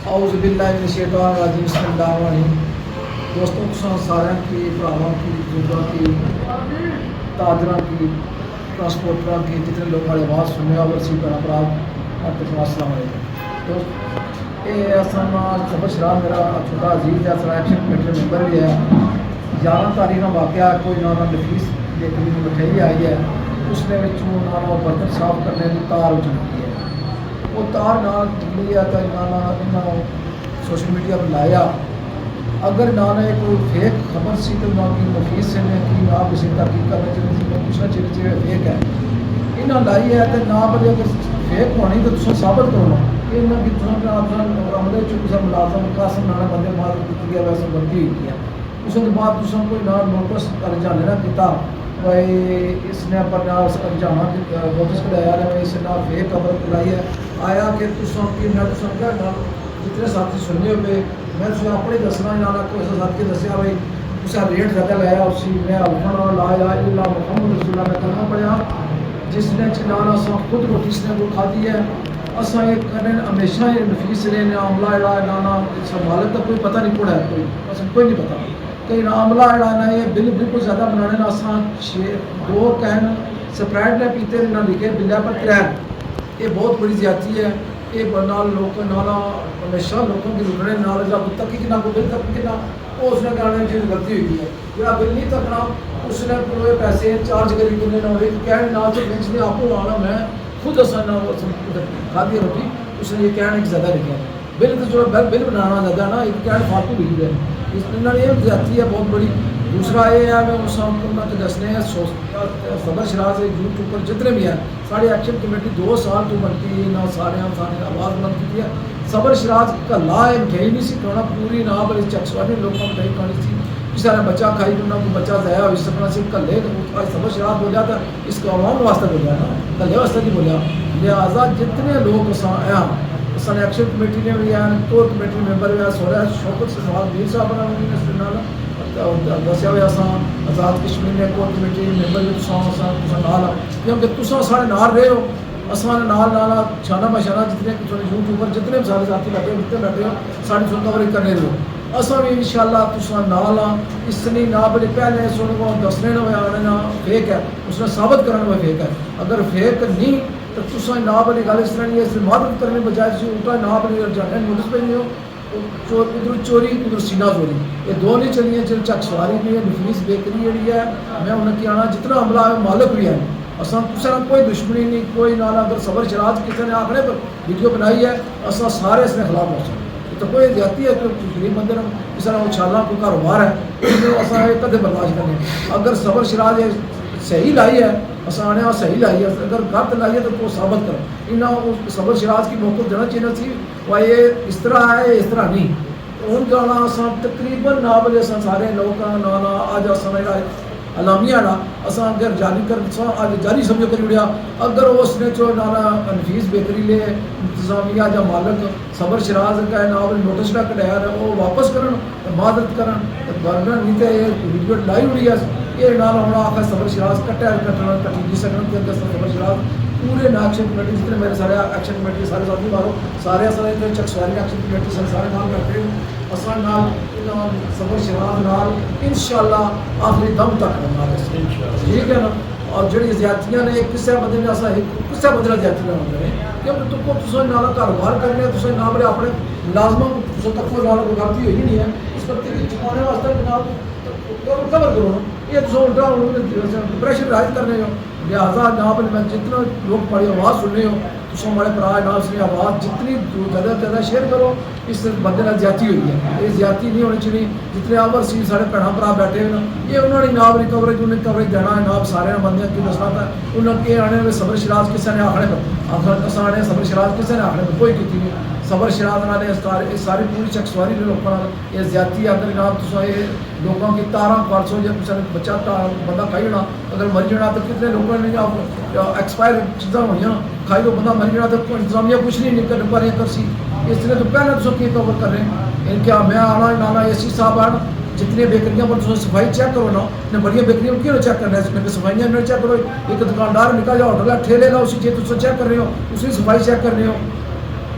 اعوذ باللہ من الشیطان الرجیم بسم اللہ الرحمن الرحیم۔ دوستوں تساں سارے کی بھراواں کی بزرگاں کی تاجراں کی ٹرانسپورٹراں کی جتنے لوگ ہماری آواز سننے والے سی برابر آپ کو السلام علیکم دوست۔ یہ اصل سبر شراب میرا چھوٹا عزیز ہے، اصل ایکشن کمیٹی ممبر بھی ہے۔ 11 تاریخ کا واقعہ کوئی نہ نفیس دیکھنے کی مٹھائی آئی ہے، اس نے نہ برتن صاف کرنے کی تار چڑھتی ہے، وہ تار نہ چلی ہے تو سوشل میڈیا پر لایا۔ اگر نہ کوئی فیک خبر سی تو نہ کی نفیس سے نے کی نہ کسی تحقیق کرنا چاہیے پوچھنا چاہیے فیک ہے انہیں لائی ہے تو نہ بھلے اگر فیک ہونی تو تصویر ثابت کرو یہ عملے چکا ملازم قاسم نانا بندے مار کی ہے ویسے غلطی ہوئی ہے۔ اس کے بعد تصا کوئی نہ نوٹس رجحان نہ کیتا بھائی اس نے پر رجحان نوٹس کرایا ہے اس نے فیک خبر لائی ہے آیا کہ میں کیا جتنے ساتھی سننے ہوئے میں اپنے دسنا نہ کوئی ساتھی دسیا بھائی اس کا ریٹ زیادہ لایا اسی میں الحمد لا الہ الا اللہ محمد رسول اللہ میں کلمہ پڑھا جس نے چلانا سا خود روٹی اس نے وہ کھادی ہے۔ اصا یہ کرنے ہمیشہ یہ نفیس نے عملہ جڑا لانا مالک کا کوئی پتہ نہیں پڑا ہے کوئی نہیں پتا کہ عملہ جڑا نا یہ بل بالکل زیادہ بنانے اصا 2 کین سپرائٹ نے پیتے نہ لکھے بلیا پر 3 یہ بہت بڑی زیادتی ہے۔ یہ نال لوگ نالا ہمیشہ لوگوں کی لٹنے نال جب تک کہ نہ کوئی بل تک کہ نہ وہ اس نے کہنے چیز غلطی ہوئی ہے جہاں بل نہیں تکنا اس نے پورے پیسے چارج کری کرنے نہ ہوئے کہنے نہ تو بینچ نے آپ کو آنا میں خود اصل کھادی روٹی اس نے یہ کہنے ایک زیادہ لکھا بل تو جو بل بنانا زیادہ نا ایک کہنے فالتو لکھ ہے اس نے یہ زیادتی ہے بہت بڑی۔ دوسرا یہ ہے میں اس کو دسنے ہیں صبر شراز یوٹیوب پر جتنے بھی ہیں ساری ایکشن کمیٹی 2 سال تو بنتی نہ سارے آواز بند کی ہے۔ صبر شراز کا لا ہے مٹھائی نہیں سی کھانا پوری نہ بڑی چکسوانی لوگوں کو مٹھائی کھانی سی کسی طرح بچہ کھائی نہ کوئی بچہ ضائع ہو سکنا سی کلے صبر شراز بولیا تھا اس کو عوام واسطے بولیا نا کلے واسطے نہیں بولیا لہٰذا جتنے لوگ سن ایکشن کمیٹی نے بھی ہیں کور کمیٹی ممبر بھی ہیں سوریا شوکت سے سوال میر صاحب دسیا ہوا آزاد کشمیر نے کور کمیٹی ممبر بھی نال کیونکہ تصا سارے نال رہے ہو اصل نال شانہ بشانہ جتنے یوٹیوبر جتنے بھی سارے ساتھی بیٹھے ہو جتنے بیٹھے ہو ساری کوریج کرنے رہو اصل بھی ان شاء اللہ تصا نال ہاں اس نے نہ بڑے پہلے سن کو دسنے نہ آنے نہ فیک ہے اس نے ثابت کرنے میں فیک ہے اگر فیک نہیں تو تصا نہ بڑی گل اس طرح نہیں ہے اس مدد کرنے بجائے الٹا نہ بڑی جانے نوٹس پہ نہیں ہو ادھر چوری ادھر سینہ چوری یہ 2 نہیں چلیے جن چک سواری بھی ہے نفیس بیکری جڑی ہے میں انہیں کی آنا جتنا عملہ ہے مالک بھی ہے اصل کسی کا کوئی دشمنی نہیں کوئی نہ اگر صبر شراز کسی نے آخنے پر ویڈیو بنائی ہے اصل سارے اس کے خلاف ہو سکتے تو کوئی زیادتی ہے کہ غریب بندے کسی طرح اچھالا کوئی کاروبار ہے اصل کدے برداشت کرنے اگر صبر شراز صحیح لائی ہے آسانے اور صحیح لائی ہے اگر غلط لائی ہے تو وہ ثابت کرو انہیں صبر شراز کی موقع دینا چاہیے سی وہ یہ اس طرح ہے اس طرح نہیں ان کا نا تقریباً 9 بجے سارے لوگ نا اج اعلامیہ نا اصل اگر جاری کر اج جاری سمجھو کر اڑیا اگر اس نے جو نا نفیس بیکری لے انتظامیہ یا مالک صبر شراز کا نوٹس کا کٹایا ہے وہ واپس کرن مدد کرن گورنمنٹ نہیں تو یہ ویڈیو لائی ہوئی ہے یہ نال ہونا آخر صبر شراز کٹا کٹنا کٹی نہیں سکن کہ صبر شراز پورے ایکشن کمیٹی جتنے میرے سارے ایکشن کمیٹی سارے ساتھی مارو سارے چکسواری ایکشن کمیٹی سارے نام کرتے ہیں اصل نال صبر شراز نال انشاءاللہ آخری دم تک ٹھیک ہے نا۔ اور جڑی زیادتیاں نے کسے بندے نے اصل کسے بندے نے زیادتیاں ہوتے ہیں کیونکہ تم کو تصے نالا کاروبار کرنے تصے نہ بڑے اپنے ملازموں کو تک کوئی نال کوئی غلطی ہوئی نہیں ہے اس وقت کی چکانے واسطے جناب کور کرو یہ تو الٹا پریشر رائز کرنے ہو لہٰذا جہاں پر میں جتنا لوگ بڑی آواز سن رہے ہو تو ہمارے برائے نام سے آواز جتنی زیادہ سے زیادہ شیئر کرو اس بندے نے زیادتی ہوئی ہے یہ زیادتی نہیں ہونی چاہیے جتنے آور سی سارے بھڑا برا بیٹھے ہیں یہ انہوں نے نام کی کوریج انہیں کوریج دینا ہے نام سارے بندے کی دسنا تھا انہوں کے آنے میں صبر شراز کسی نے آخنے پر آخر آنے صبر شراز کسی نے آخنے پر کوئی کی نہیں صبر شراز نے ساری پوری چکسواری نے لوگوں یہ زیادتی اگر جناب تصا یہ لوگوں کی تارہ پرسوں یا کسی نے بچہ بندہ کھائی ہونا اگر مر جانا تو کتنے لوگوں نے ایکسپائر چیزاں ہوئی کھائی تو بندہ مر جانا تو انتظامیہ کچھ نہیں نکل پا رہی کر سی اس لیے تو پہلے تو کی کور کر رہے ہیں ان کے میں آنا نانا اے سی صاحب آن جتنی بیکریاں پر صفائی چیک کرو نا نے بڑی بیکریاں کیوں چیک کرنا ہے صفائیاں نہیں چیک کرو ایک دکاندار نکل جا ہوٹل ٹھیلے گا اسی چیز تو چیک کر رہے ہو اسی صفائی چیک کر رہے ہو